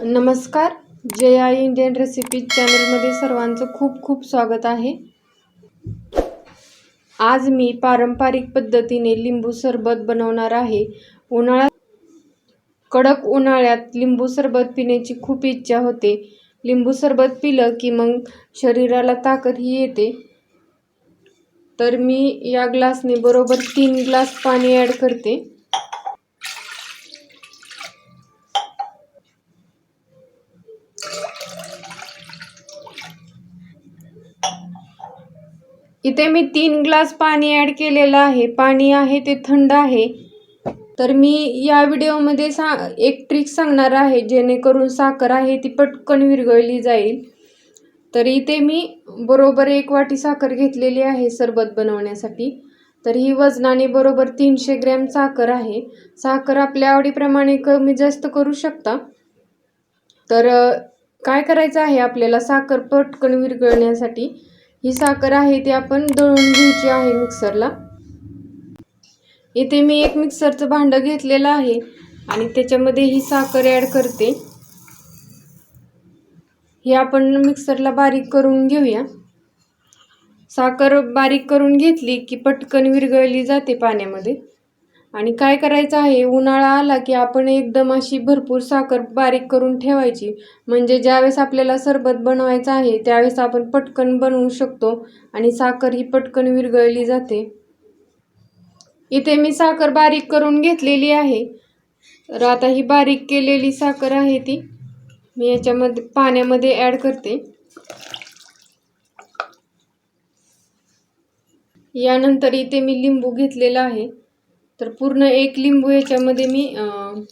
नमस्कार. Jaya Indian recipe चॅनलमध्ये सर्वांचं खूप खूप स्वागत आहे. आज मी पारंपरिक पद्धतीने लिंबू सरबत बनवणार आहे. कडक उन्हाळ्यात लिंबू सरबत पिण्याची खूप इच्छा होते. लिंबू सरबत पिलं की मग शरीराला ताकदही येते. तर मी या ग्लासने बरोबर 3 ग्लास पाणी ॲड करते. इथे मी 3 ग्लास पाणी ॲड केलेलं आहे. पाणी आहे ते थंड आहे. तर मी या व्हिडिओमध्ये एक ट्रिक सांगणार आहे जेणेकरून साखर आहे ती पटकन विरघळली जाईल. तर इथे मी बरोबर 1 वाटी साखर घेतलेली आहे सरबत बनवण्यासाठी. तर ही वजनाने बरोबर 300 ग्रॅम साखर आहे. साखर आपल्या आवडीप्रमाणे कमी जास्त करू शकता. तर काय करायचं आहे आपल्याला साखर पटकन विरघळण्यासाठी ही साखर आहे ती आपण दळून घ्यायची आहे मिक्सरला. इथे मी एक मिक्सरचं भांडं घेतलेलं आहे आणि त्याच्यामध्ये ही साखर ॲड करते. हे आपण मिक्सरला बारीक करून घेऊया. साखर बारीक करून घेतली की पटकन विरघळली जाते पाण्यामध्ये. आणि काय करायचं आहे उन्हाळा आला की आपण एकदम अशी भरपूर साखर बारीक करून ठेवायची, म्हणजे ज्यावेळेस आपल्याला सरबत बनवायचं आहे त्यावेळेस आपण पटकन बनवू शकतो आणि साखर ही पटकन विरघळली जाते. इथे मी साखर बारीक करून घेतलेली आहे. तर आता ही बारीक केलेली साखर आहे ती मी याच्यामध्ये पाण्यामध्ये ॲड करते. यानंतर इथे मी लिंबू घेतलेला आहे. तर पूर्ण 1 लिंबू याच्यामध्ये मी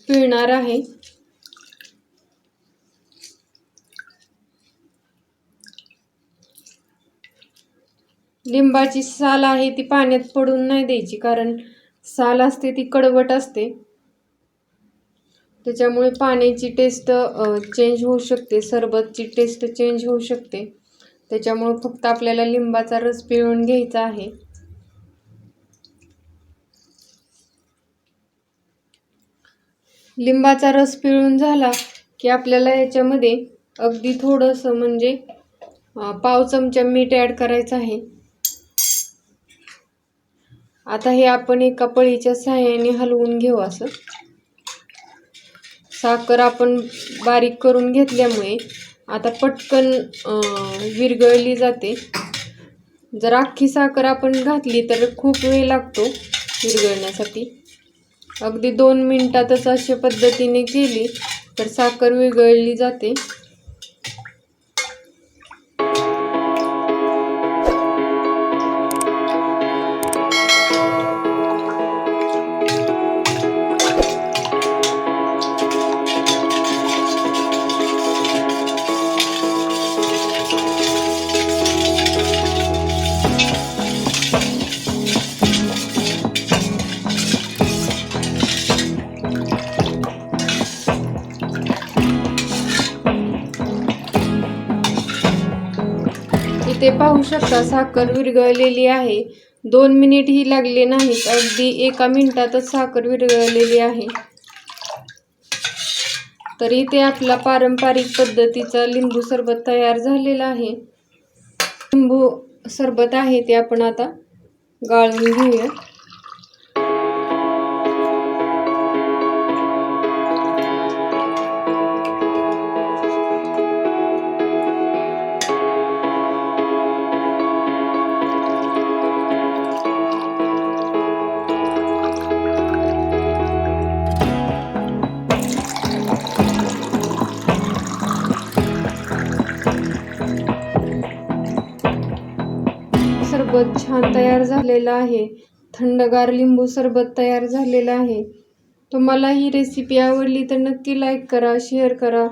पिळणार आहे. लिंबाची साल आहे ती पाण्यात पडून नाही द्यायची, कारण साल असते ती कडवट असते. त्याच्यामुळे पाण्याची टेस्ट चेंज होऊ शकते, सरबतची टेस्ट चेंज होऊ शकते. त्याच्यामुळे फक्त आपल्याला लिंबाचा रस पिळून घ्यायचा आहे. लिंबाचा रस पिळून झाला की आपल्याला याच्यामध्ये अगदी थोडंसं म्हणजे पाव चमचा मीठ ॲड करायचं आहे. आता हे आपण एका पळीच्या सहाय्याने हलवून घेऊ. असं साखर आपण बारीक करून घेतल्यामुळे आता पटकन विरघळली जाते. जर अख्खी साखर आपण घातली तर खूप वेळ लागतो विरघळण्यासाठी. अगदी 2 मिनिटातच अशा पद्धतीने केली तर साखर विरघळली जाते. इथे पाहू शकता साखर विरघळलेली आहे. 2 मिनिट ही लागले नाहीत, अगदी 1 मिनिटातच साखर विरघळलेली आहे. तर इथे आपला पारंपरिक पद्धतीचा लिंबू सरबत तयार झालेला आहे. लिंबू सरबत आहे ते आपण आता गाळून घेऊया. सरबत छान तयार झालेला आहे. थंडगार लिंबू सरबत तयार झालेला आहे. तुम्हाला ही रेसिपी आवडली तर नक्की लाईक करा, शेअर करा.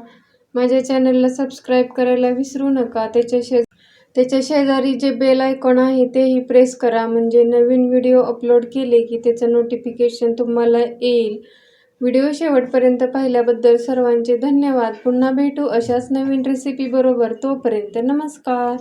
माझ्या चॅनलला सबस्क्राईब करायला विसरू नका. त्याच्या शेजारी जे बेल आयकॉन आहे तेही प्रेस करा, म्हणजे नवीन व्हिडिओ अपलोड केले की त्याचं नोटिफिकेशन तुम्हाला येईल. व्हिडिओ शेवटपर्यंत पाहिल्याबद्दल सर्वांचे धन्यवाद. पुन्हा भेटू अशाच नवीन रेसिपी बरोबर. तोपर्यंत नमस्कार.